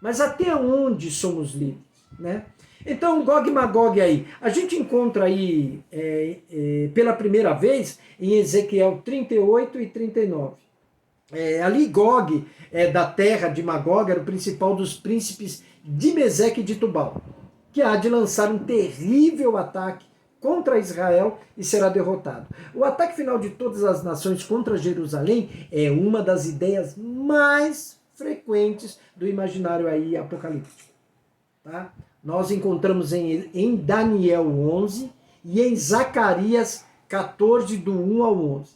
Mas até onde somos livres, né? Então, Gog e Magog aí, a gente encontra aí pela primeira vez em Ezequiel 38 e 39. Ali Gog, da terra de Magog, era o principal dos príncipes de Meseque e de Tubal, que há de lançar um terrível ataque contra Israel e será derrotado. O ataque final de todas as nações contra Jerusalém é uma das ideias mais frequentes do imaginário aí apocalíptico. Tá? Nós encontramos em Daniel 11 e em Zacarias 14, do 1 ao 11.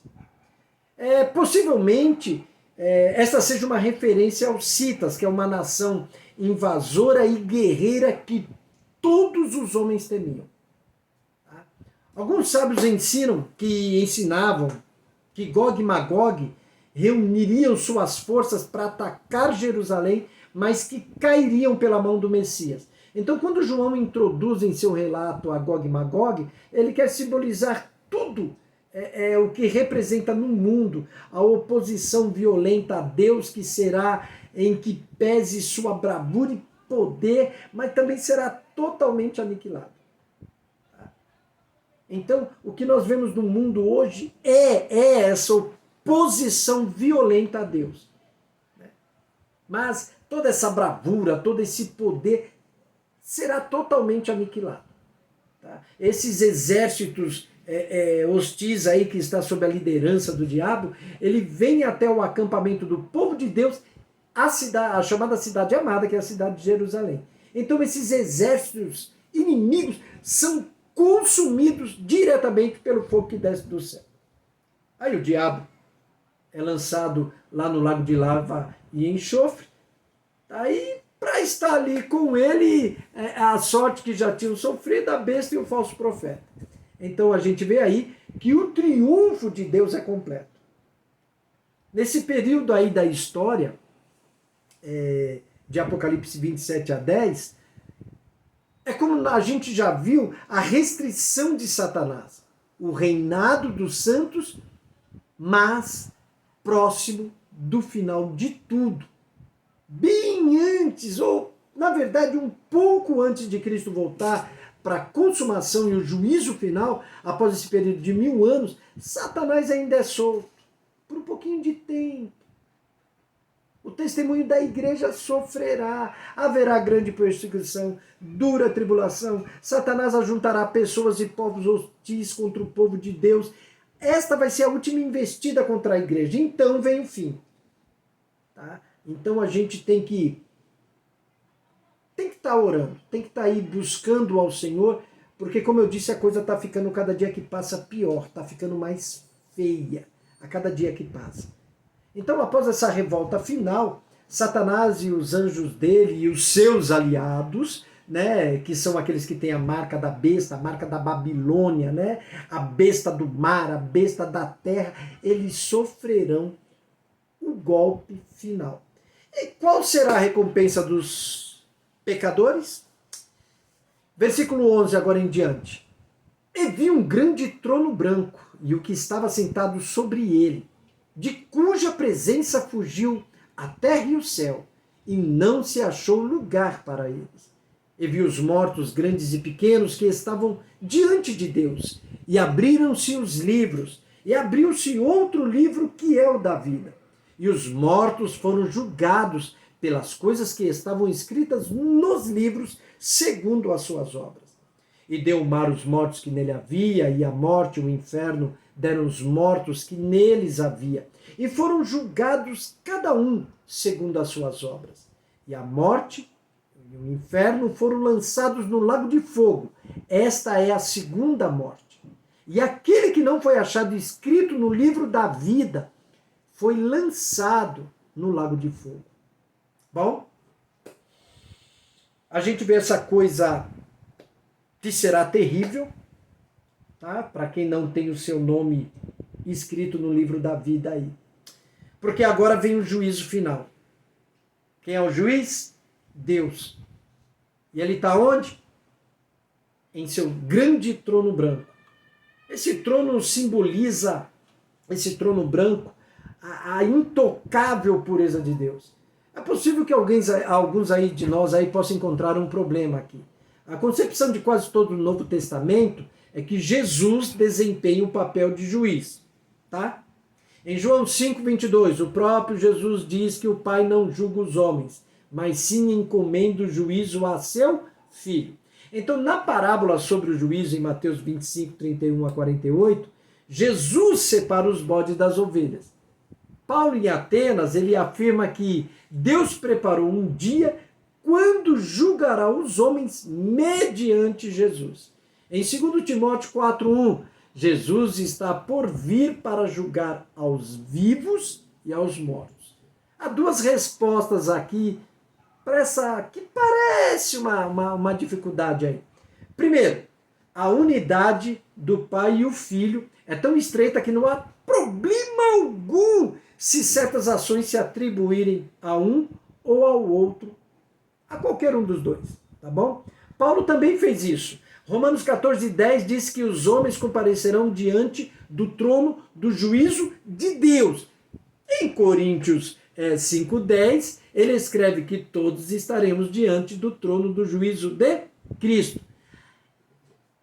Possivelmente, esta seja uma referência aos citas, que é uma nação invasora e guerreira que todos os homens temiam. Tá? Alguns sábios ensinavam que Gog e Magog reuniriam suas forças para atacar Jerusalém, mas que cairiam pela mão do Messias. Então, quando João introduz em seu relato a Gog e Magog, ele quer simbolizar tudo o que representa no mundo a oposição violenta a Deus, que será em que pese sua bravura e poder, mas também será totalmente aniquilado. Então, o que nós vemos no mundo hoje é essa oposição violenta a Deus. Mas toda essa bravura, todo esse poder será totalmente aniquilado. Tá? Esses exércitos hostis aí que está sob a liderança do diabo, ele vem até o acampamento do povo de Deus, a chamada cidade amada, que é a cidade de Jerusalém. Então esses exércitos inimigos são consumidos diretamente pelo fogo que desce do céu. Aí o diabo é lançado lá no lago de lava e enxofre. Aí, para estar ali com ele, a sorte que já tinham sofrido, a besta e o falso profeta. Então a gente vê aí que o triunfo de Deus é completo. Nesse período aí da história, de Apocalipse 27 a 10, é como a gente já viu a restrição de Satanás. O reinado dos santos, mas próximo do final de tudo. Bem antes, ou na verdade um pouco antes de Cristo voltar para a consumação e o juízo final, após esse período de 1000 anos, Satanás ainda é solto, por um pouquinho de tempo. O testemunho da igreja sofrerá, haverá grande perseguição, dura tribulação, Satanás ajuntará pessoas e povos hostis contra o povo de Deus. Esta vai ser a última investida contra a igreja, então vem o fim. Tá? Então a gente tem que estar orando, tem que estar aí buscando ao Senhor, porque como eu disse, a coisa está ficando cada dia que passa pior, está ficando mais feia a cada dia que passa. Então, após essa revolta final, Satanás e os anjos dele e os seus aliados, né, que são aqueles que têm a marca da besta, a marca da Babilônia, né, a besta do mar, a besta da terra, eles sofrerão o golpe final. E qual será a recompensa dos pecadores? Versículo 11 agora em diante. E vi um grande trono branco, e o que estava sentado sobre ele, de cuja presença fugiu a terra e o céu, e não se achou lugar para eles. E vi os mortos, grandes e pequenos, que estavam diante de Deus, e abriram-se os livros, e abriu-se outro livro que é o da vida. E os mortos foram julgados pelas coisas que estavam escritas nos livros, segundo as suas obras. E deu o mar os mortos que nele havia, e a morte e o inferno deram os mortos que neles havia. E foram julgados cada um segundo as suas obras. E a morte e o inferno foram lançados no lago de fogo. Esta é a segunda morte. E aquele que não foi achado escrito no livro da vida foi lançado no lago de fogo. Bom, a gente vê essa coisa que será terrível, tá? Para quem não tem o seu nome escrito no livro da vida aí. Porque agora vem o juízo final. Quem é o juiz? Deus. E ele está onde? Em seu grande trono branco. Esse trono simboliza, esse trono branco, a intocável pureza de Deus. É possível que alguns aí de nós aí possam encontrar um problema aqui. A concepção de quase todo o Novo Testamento é que Jesus desempenha o papel de juiz, tá? Em João 5:22, o próprio Jesus diz que o Pai não julga os homens, mas sim encomenda o juízo a seu Filho. Então, na parábola sobre o juízo, em Mateus 25:31 a 48, Jesus separa os bodes das ovelhas. Paulo, em Atenas, ele afirma que Deus preparou um dia quando julgará os homens mediante Jesus. Em 2 Timóteo 4:1, Jesus está por vir para julgar aos vivos e aos mortos. Há duas respostas aqui para essa que parece uma dificuldade aí. Primeiro, a unidade do Pai e o Filho é tão estreita que não há problema algum se certas ações se atribuírem a um ou ao outro, a qualquer um dos dois, tá bom? Paulo também fez isso. Romanos 14:10 diz que os homens comparecerão diante do trono do juízo de Deus. Em Coríntios 5:10, ele escreve que todos estaremos diante do trono do juízo de Cristo.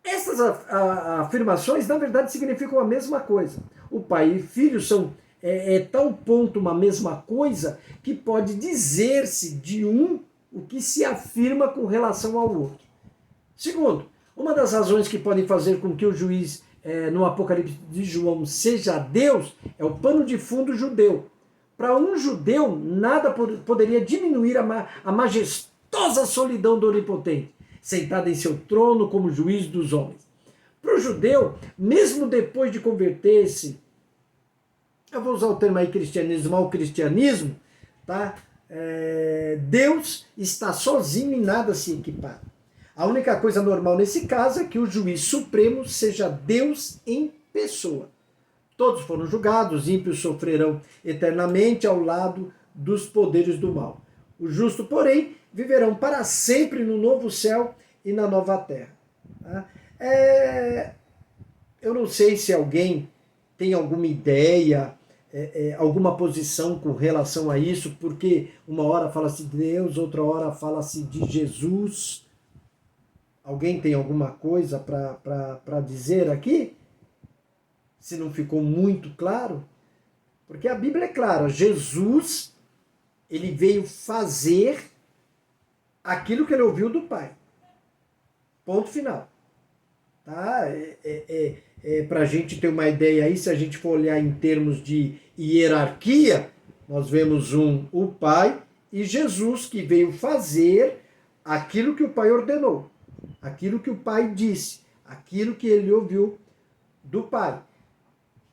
Essas afirmações, na verdade, significam a mesma coisa. O Pai e Filho são tal ponto uma mesma coisa que pode dizer-se de um o que se afirma com relação ao outro. Segundo, uma das razões que podem fazer com que o juiz no Apocalipse de João seja Deus é o pano de fundo judeu. Para um judeu, nada poderia diminuir a majestosa solidão do Onipotente, sentado em seu trono como juiz dos homens. Para o judeu, mesmo depois de converter-se, eu vou usar o termo aí cristianismo ao cristianismo, tá? Deus está sozinho e nada se equipara. A única coisa normal nesse caso é que o juiz supremo seja Deus em pessoa. Todos foram julgados, os ímpios sofrerão eternamente ao lado dos poderes do mal. Os justos, porém, viverão para sempre no novo céu e na nova terra. Tá? Eu não sei se alguém tem alguma ideia, alguma posição com relação a isso, porque uma hora fala-se de Deus, outra hora fala-se de Jesus. Alguém tem alguma coisa para dizer aqui? Se não ficou muito claro? Porque a Bíblia é clara, Jesus, ele veio fazer aquilo que ele ouviu do Pai. Ponto final. Tá? Para a gente ter uma ideia aí, se a gente for olhar em termos de hierarquia, nós vemos o Pai e Jesus, que veio fazer aquilo que o Pai ordenou, aquilo que o Pai disse, aquilo que ele ouviu do Pai.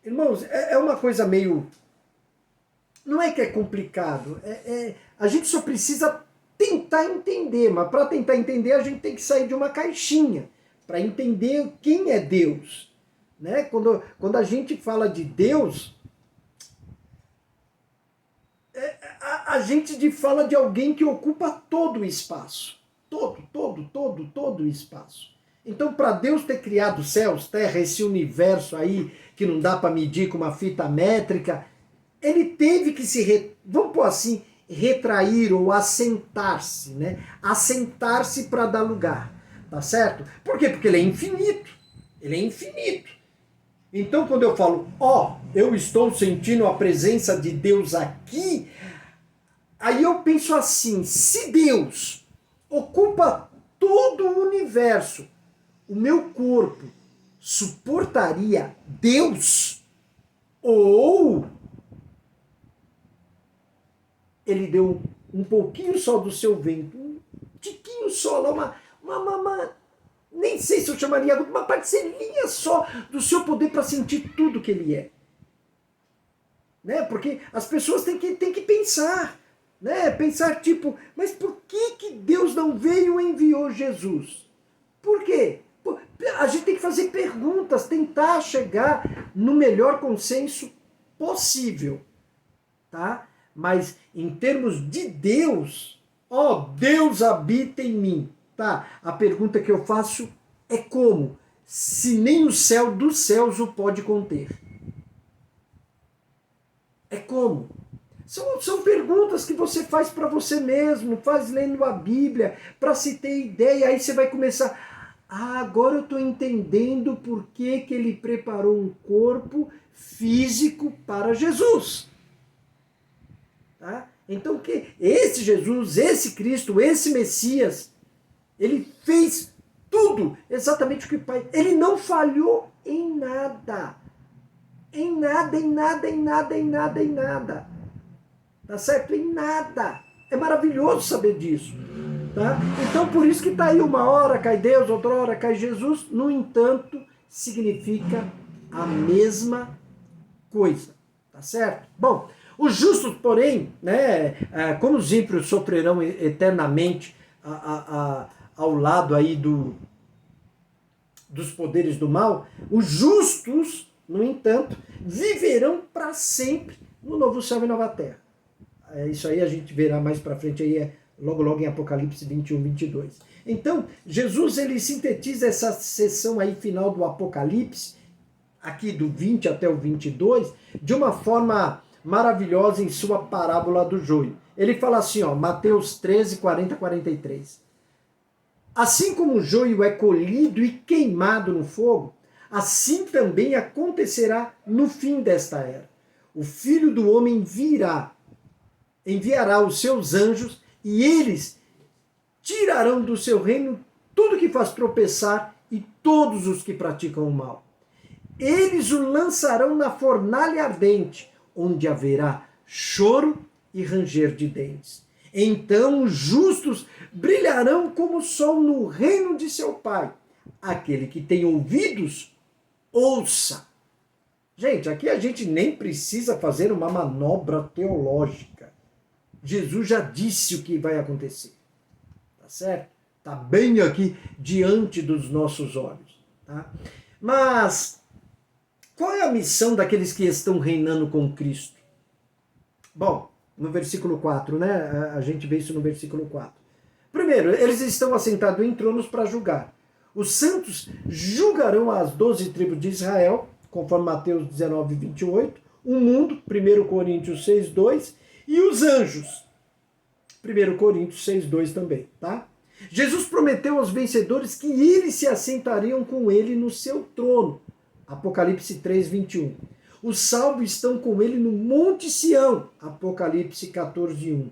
Irmãos, é uma coisa meio... Não é que é complicado, a gente só precisa tentar entender, mas para tentar entender a gente tem que sair de uma caixinha, para entender quem é Deus. Né? Quando a gente fala de Deus, a gente fala de alguém que ocupa todo o espaço. Todo o espaço. Então, para Deus ter criado céus, terra, esse universo aí, que não dá para medir com uma fita métrica, ele teve que vamos pôr assim, retrair ou assentar-se, né? Assentar-se para dar lugar, tá certo? Por quê? Porque ele é infinito. Ele é infinito. Então, quando eu falo, eu estou sentindo a presença de Deus aqui, aí eu penso assim, se Deus ocupa todo o universo, o meu corpo suportaria Deus? Ou ele deu um pouquinho só do seu vento, um tiquinho só, lá, nem sei se eu chamaria, uma parcelinha só do seu poder para sentir tudo que ele é. Né? Porque as pessoas têm que pensar, né? Pensar tipo, mas por que Deus não veio e enviou Jesus? Por quê? A gente tem que fazer perguntas, tentar chegar no melhor consenso possível, tá? Mas em termos de Deus, Deus habita em mim, tá? A pergunta que eu faço é como? Se nem o céu dos céus o pode conter. É como? São perguntas que você faz para você mesmo, faz lendo a Bíblia, para se ter ideia, aí você vai começar, agora eu estou entendendo por que ele preparou um corpo físico para Jesus. Tá? Então, que esse Jesus, esse Cristo, esse Messias, ele fez tudo exatamente o que o Pai... Ele não falhou em nada. Em nada, em nada, em nada, em nada, em nada. Tá certo? Em nada. É maravilhoso saber disso. Tá? Então, por isso que está aí, uma hora cai Deus, outra hora cai Jesus. No entanto, significa a mesma coisa. Tá certo? Bom, os justos, porém, né, como os ímpios sofrerão eternamente ao lado aí dos poderes do mal, os justos, no entanto, viverão para sempre no novo céu e nova terra. Isso aí a gente verá mais para frente, aí logo em Apocalipse 21, 22. Então, Jesus ele sintetiza essa sessão aí final do Apocalipse, aqui do 20 até o 22, de uma forma maravilhosa em sua parábola do joio. Ele fala assim, ó, Mateus 13, 40, 43. Assim como o joio é colhido e queimado no fogo, assim também acontecerá no fim desta era. O Filho do Homem enviará os seus anjos e eles tirarão do seu reino tudo que faz tropeçar e todos os que praticam o mal. Eles o lançarão na fornalha ardente, onde haverá choro e ranger de dentes. Então os justos brilharão como o sol no reino de seu Pai. Aquele que tem ouvidos, ouça. Gente, aqui a gente nem precisa fazer uma manobra teológica. Jesus já disse o que vai acontecer. Tá certo? Tá bem aqui diante dos nossos olhos. Tá? Mas qual é a missão daqueles que estão reinando com Cristo? Bom, no versículo 4, né? A gente vê isso no versículo 4. Primeiro, eles estão assentados em tronos para julgar. Os santos julgarão as 12 tribos de Israel, conforme Mateus 19, 28. O mundo, 1 Coríntios 6, 2. E os anjos, 1 Coríntios 6, 2 também, tá? Jesus prometeu aos vencedores que eles se assentariam com ele no seu trono. Apocalipse 3, 21. Os salvos estão com ele no Monte Sião. Apocalipse 14, 1.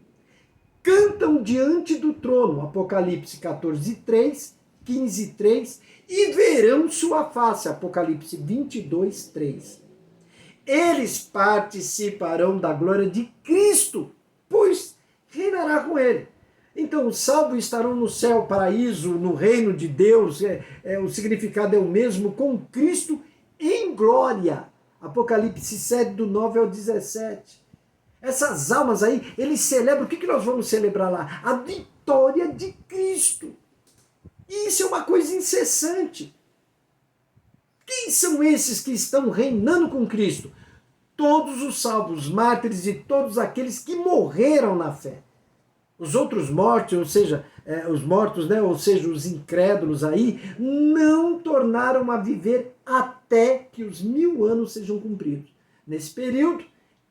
Cantam diante do trono. Apocalipse 14, 3, 15, 3. E verão sua face. Apocalipse 22, 3. Eles participarão da glória de Cristo, pois reinará com ele. Então, os salvos estarão no céu, paraíso, no reino de Deus. O significado é o mesmo, com Cristo em glória. Apocalipse 7, do 9 ao 17. Essas almas aí, eles celebram, o que nós vamos celebrar lá? A vitória de Cristo. E isso é uma coisa incessante. Quem são esses que estão reinando com Cristo? Todos os salvos, mártires e todos aqueles que morreram na fé. Os outros mortos, ou seja, os mortos, né, ou seja, os incrédulos aí, não tornaram a viver até que os 1000 anos sejam cumpridos. Nesse período,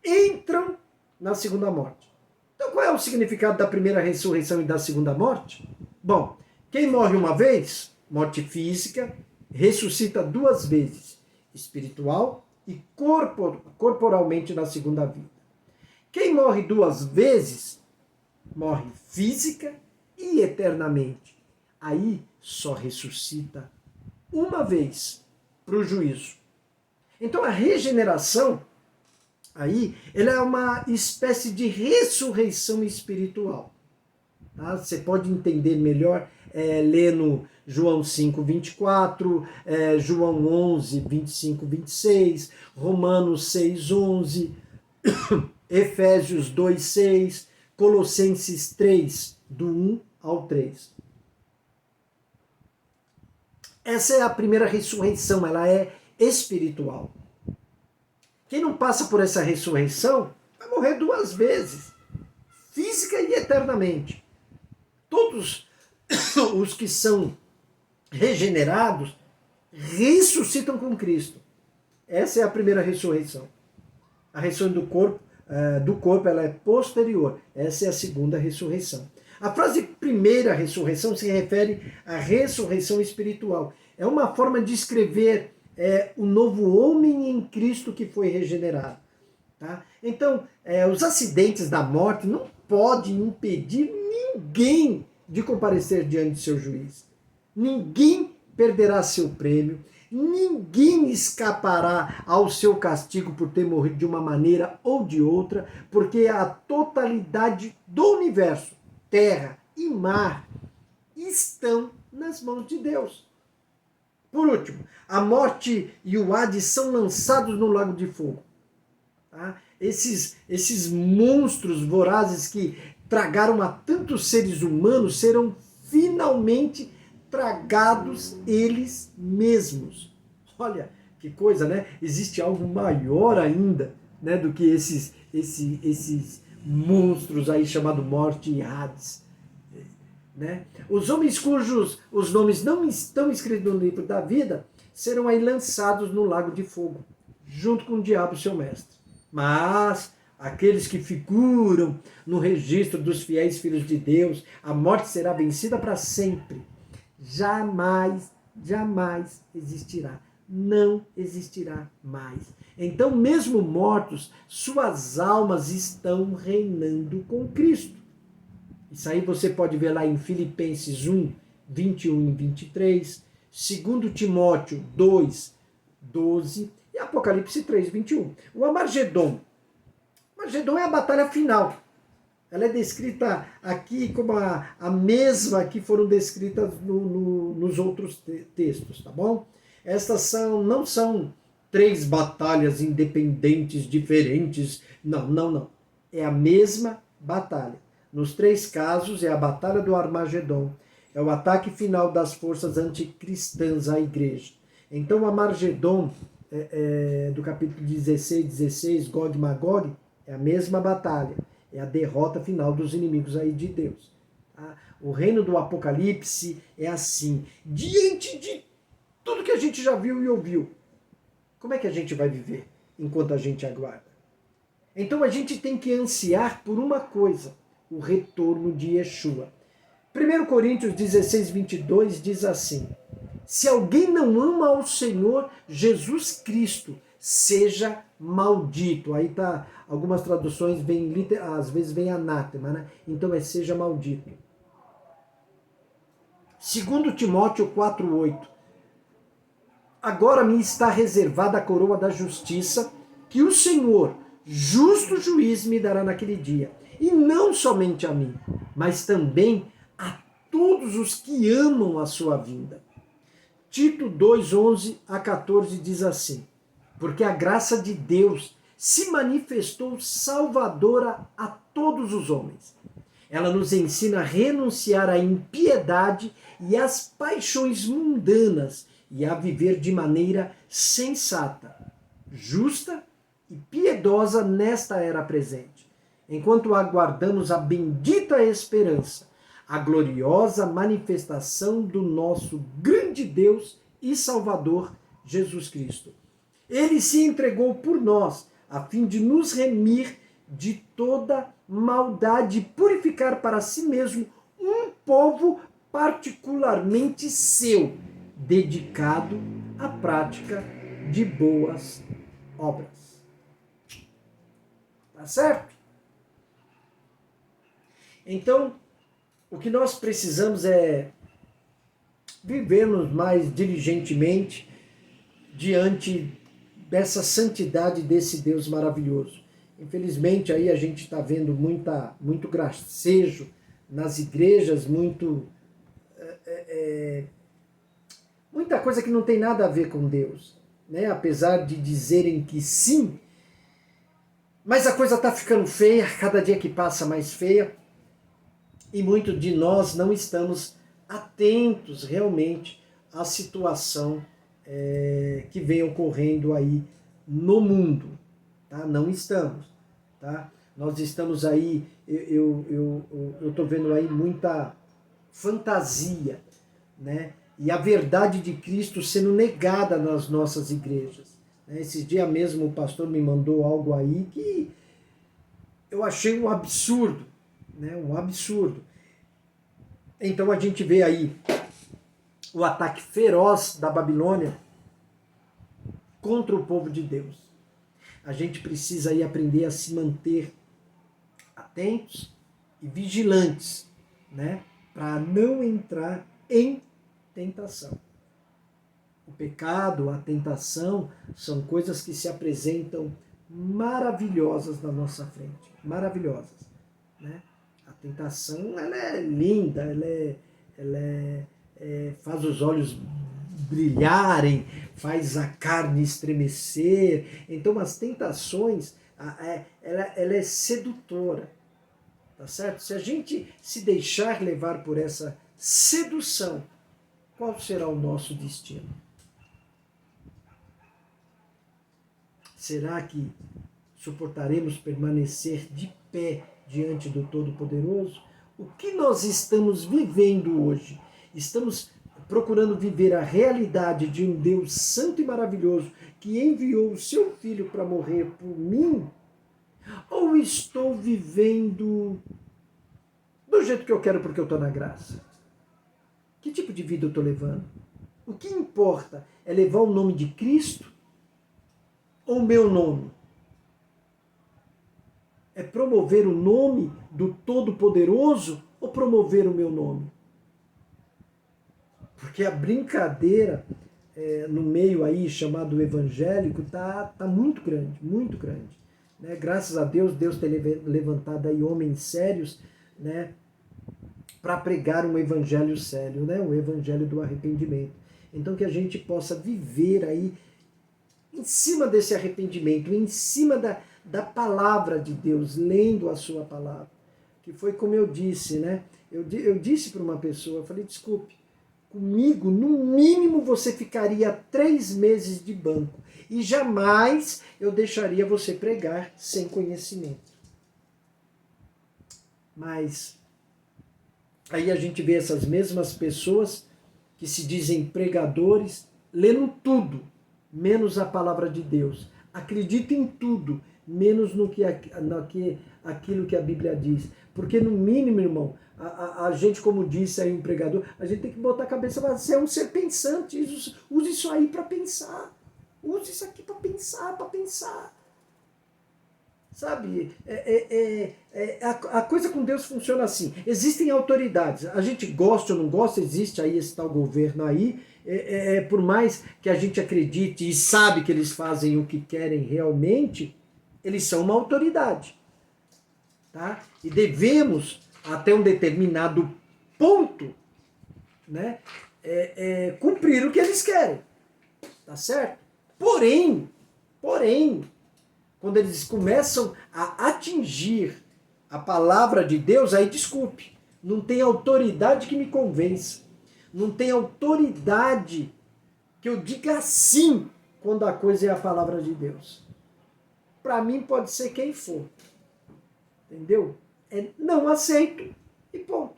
entram na segunda morte. Então, qual é o significado da primeira ressurreição e da segunda morte? Bom, quem morre uma vez, morte física, ressuscita 2 vezes, espiritual e corporalmente na segunda vida. Quem morre 2 vezes, morre física e eternamente. Aí só ressuscita uma vez para o juízo. Então a regeneração, aí, ela é uma espécie de ressurreição espiritual. Tá? Você pode entender melhor lendo João 5, 24, João 11, 25, 26, Romanos 6, 11, Efésios 2, 6, Colossenses 3, do 1 ao 3. Essa é a primeira ressurreição, ela é espiritual. Quem não passa por essa ressurreição vai morrer 2 vezes, física e eternamente. Todos os que são regenerados ressuscitam com Cristo. Essa é a primeira ressurreição. A ressurreição do corpo, do corpo, ela é posterior. Essa é a segunda ressurreição. A frase primeira ressurreição se refere à ressurreição espiritual. É uma forma de escrever o novo homem em Cristo que foi regenerado. Tá? Então, os acidentes da morte não podem impedir ninguém de comparecer diante de seu juiz. Ninguém perderá seu prêmio, ninguém escapará ao seu castigo por ter morrido de uma maneira ou de outra, porque a totalidade do universo, terra e mar, estão nas mãos de Deus. Por último, a morte e o Hades são lançados no lago de fogo. Tá? Esses monstros vorazes que tragaram a tantos seres humanos serão finalmente tragados eles mesmos. Olha que coisa, né? Existe algo maior ainda, né, do que esses monstros aí chamado morte e Hades. Né? Os homens cujos os nomes não estão escritos no livro da vida serão aí lançados no lago de fogo, junto com o diabo, seu mestre. Mas aqueles que figuram no registro dos fiéis filhos de Deus, a morte será vencida para sempre. Jamais, jamais existirá. Não existirá mais. Então, mesmo mortos, suas almas estão reinando com Cristo. Isso aí você pode ver lá em Filipenses 1, 21 e 23, 2 Timóteo 2, 12 e Apocalipse 3, 21. O Amargedon. O Amargedon é a batalha final. Ela é descrita aqui como a mesma que foram descritas nos outros textos, tá bom? Estas não são 3 batalhas independentes, diferentes. Não. É a mesma batalha. Nos 3 casos, é a batalha do Armagedon. É o ataque final das forças anticristãs à igreja. Então, o Armagedon, do capítulo 16, Gog e Magog, é a mesma batalha. É a derrota final dos inimigos aí de Deus. Tá? O reino do Apocalipse é assim. Diante de tudo que a gente já viu e ouviu, como é que a gente vai viver enquanto a gente aguarda? Então, a gente tem que ansiar por uma coisa: o retorno de Yeshua. 1 Coríntios 16, 22 diz assim: se alguém não ama ao Senhor Jesus Cristo, seja maldito. Aí tá, algumas traduções às vezes vem anátema, né? Então seja maldito. 2 Timóteo 4:8. Agora me está reservada a coroa da justiça, que o Senhor, justo juiz, me dará naquele dia. E não somente a mim, mas também a todos os que amam a sua vinda. Tito 2, 11 a 14 diz assim: porque a graça de Deus se manifestou salvadora a todos os homens. Ela nos ensina a renunciar à impiedade e às paixões mundanas e a viver de maneira sensata, justa e piedosa nesta era presente, enquanto aguardamos a bendita esperança, a gloriosa manifestação do nosso grande Deus e Salvador, Jesus Cristo. Ele se entregou por nós, a fim de nos remir de toda maldade e purificar para si mesmo um povo particularmente seu, dedicado à prática de boas obras. Tá certo? Então, o que nós precisamos é vivermos mais diligentemente diante dessa santidade desse Deus maravilhoso. Infelizmente, aí a gente está vendo muito gracejo nas igrejas, muita coisa que não tem nada a ver com Deus, né? Apesar de dizerem que sim, mas a coisa está ficando feia, cada dia que passa mais feia, e muitos de nós não estamos atentos realmente à situação que vem ocorrendo aí no mundo, tá? Não estamos, tá? Nós estamos aí, eu estou vendo aí muita fantasia, né? E a verdade de Cristo sendo negada nas nossas igrejas. Esses dias mesmo o pastor me mandou algo aí que eu achei um absurdo, né? Um absurdo. Então a gente vê aí o ataque feroz da Babilônia contra o povo de Deus. A gente precisa aí aprender a se manter atentos e vigilantes, né? Para não entrar em tentação. O pecado, a tentação, são coisas que se apresentam maravilhosas na nossa frente. Maravilhosas, né? A tentação, ela é linda, faz os olhos brilharem, faz a carne estremecer. Então, as tentações, ela é sedutora, tá certo? Se a gente se deixar levar por essa sedução, qual será o nosso destino? Será que suportaremos permanecer de pé diante do Todo-Poderoso? O que nós estamos vivendo hoje? Estamos procurando viver a realidade de um Deus santo e maravilhoso que enviou o seu Filho para morrer por mim? Ou estou vivendo do jeito que eu quero porque eu estou na graça? Que tipo de vida eu estou levando? O que importa é levar o nome de Cristo ou o meu nome? É promover o nome do Todo-Poderoso ou promover o meu nome? Porque a brincadeira no meio aí chamado evangélico tá muito grande, muito grande. Né? Graças a Deus, Deus tem levantado aí homens sérios, né, para pregar um evangelho sério, né, o evangelho do arrependimento. Então que a gente possa viver aí em cima desse arrependimento, em cima da palavra de Deus, lendo a sua palavra. Que foi como eu disse, né? Eu disse para uma pessoa, eu falei, desculpe, comigo, no mínimo, você ficaria 3 meses de banco. E jamais eu deixaria você pregar sem conhecimento. Mas aí a gente vê essas mesmas pessoas que se dizem pregadores, lendo tudo, menos a palavra de Deus. Acredita em tudo, menos aquilo que a Bíblia diz. Porque no mínimo, irmão, a gente, como disse aí um pregador, a gente tem que botar a cabeça para ser um ser pensante. Use isso aí para pensar. Use isso aqui para pensar, para pensar. Sabe, a coisa com Deus funciona assim. Existem autoridades, a gente gosta ou não gosta, existe aí esse tal governo aí, por mais que a gente acredite e sabe que eles fazem o que querem realmente, eles são uma autoridade. Tá? E devemos, até um determinado ponto, né, cumprir o que eles querem. Tá certo? Porém, quando eles começam a atingir a palavra de Deus, aí desculpe, não tem autoridade que me convença. Não tem autoridade que eu diga sim quando a coisa é a palavra de Deus. Para mim pode ser quem for. Entendeu? Não aceito e ponto.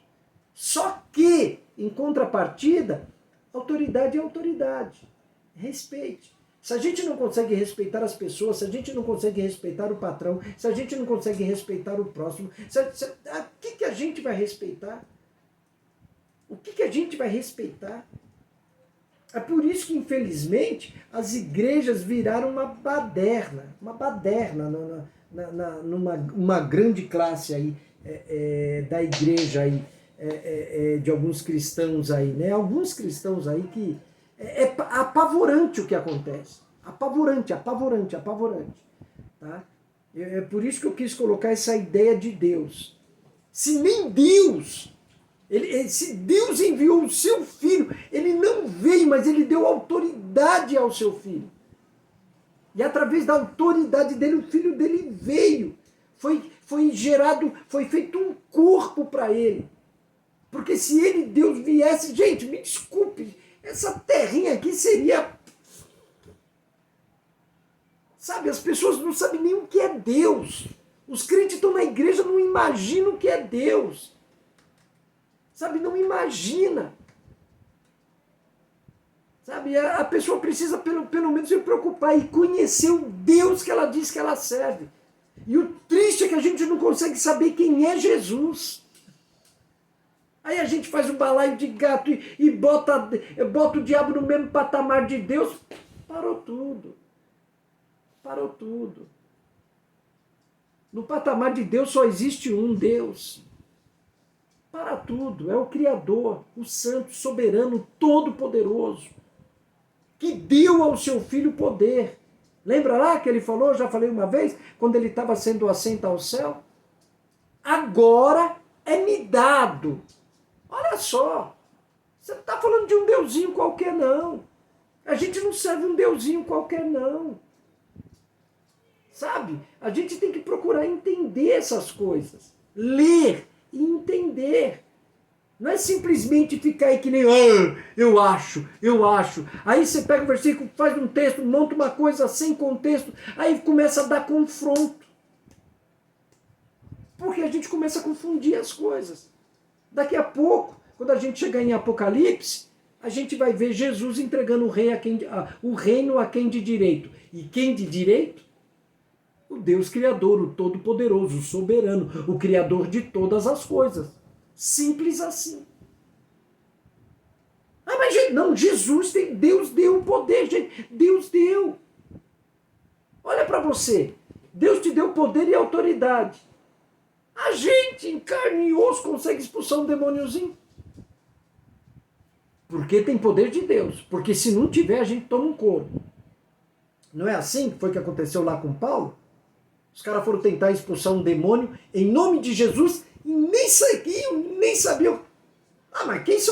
Só que, em contrapartida, autoridade é autoridade. Respeite. Se a gente não consegue respeitar as pessoas, se a gente não consegue respeitar o patrão, se a gente não consegue respeitar o próximo, o que a gente vai respeitar? O que a gente vai respeitar? É por isso que, infelizmente, as igrejas viraram uma baderna numa grande classe aí, da igreja aí, de alguns cristãos aí, né? Alguns cristãos aí que é apavorante o que acontece. Apavorante. Tá? É por isso que eu quis colocar essa ideia de Deus. Se nem Deus, se Deus enviou o seu filho, ele não veio, mas ele deu autoridade ao seu filho. E através da autoridade dele, o filho dele veio. Foi gerado, foi feito um corpo para ele. Porque se ele, Deus, viesse, gente, me desculpe, essa terrinha aqui seria... Sabe, as pessoas não sabem nem o que é Deus. Os crentes estão na igreja, não imaginam o que é Deus. Sabe, não imagina. Sabe, a pessoa precisa pelo menos se preocupar e conhecer o Deus que ela diz que ela serve. E o triste é que a gente não consegue saber quem é Jesus. Aí a gente faz um balaio de gato e bota o diabo no mesmo patamar de Deus. Parou tudo. Parou tudo. No patamar de Deus só existe um Deus. Para tudo. É o Criador, o Santo, Soberano, Todo-Poderoso, que deu ao seu Filho poder. Lembra lá que ele falou, já falei uma vez, quando ele estava sendo assento ao céu? Agora é me dado. Olha só, você não está falando de um deusinho qualquer, não. A gente não serve um deusinho qualquer, não. Sabe? A gente tem que procurar entender essas coisas. Ler e entender. Não é simplesmente ficar aí que nem, eu acho. Aí você pega o versículo, faz um texto, monta uma coisa sem contexto, aí começa a dar confronto. Porque a gente começa a confundir as coisas. Daqui a pouco, quando a gente chegar em Apocalipse, a gente vai ver Jesus entregando o reino a quem de direito. E quem de direito? O Deus Criador, o Todo-Poderoso, o Soberano, o Criador de todas as coisas. Simples assim. Ah, mas não, Jesus tem, Deus deu o poder, gente. Deus deu. Olha para você. Deus te deu poder e autoridade. A gente, em carne e osso, consegue expulsar um demôniozinho. Porque tem poder de Deus. Porque se não tiver, a gente toma um couro. Não é assim que foi que aconteceu lá com Paulo? Os caras foram tentar expulsar um demônio em nome de Jesus e nem sabiam. Ah, mas quem são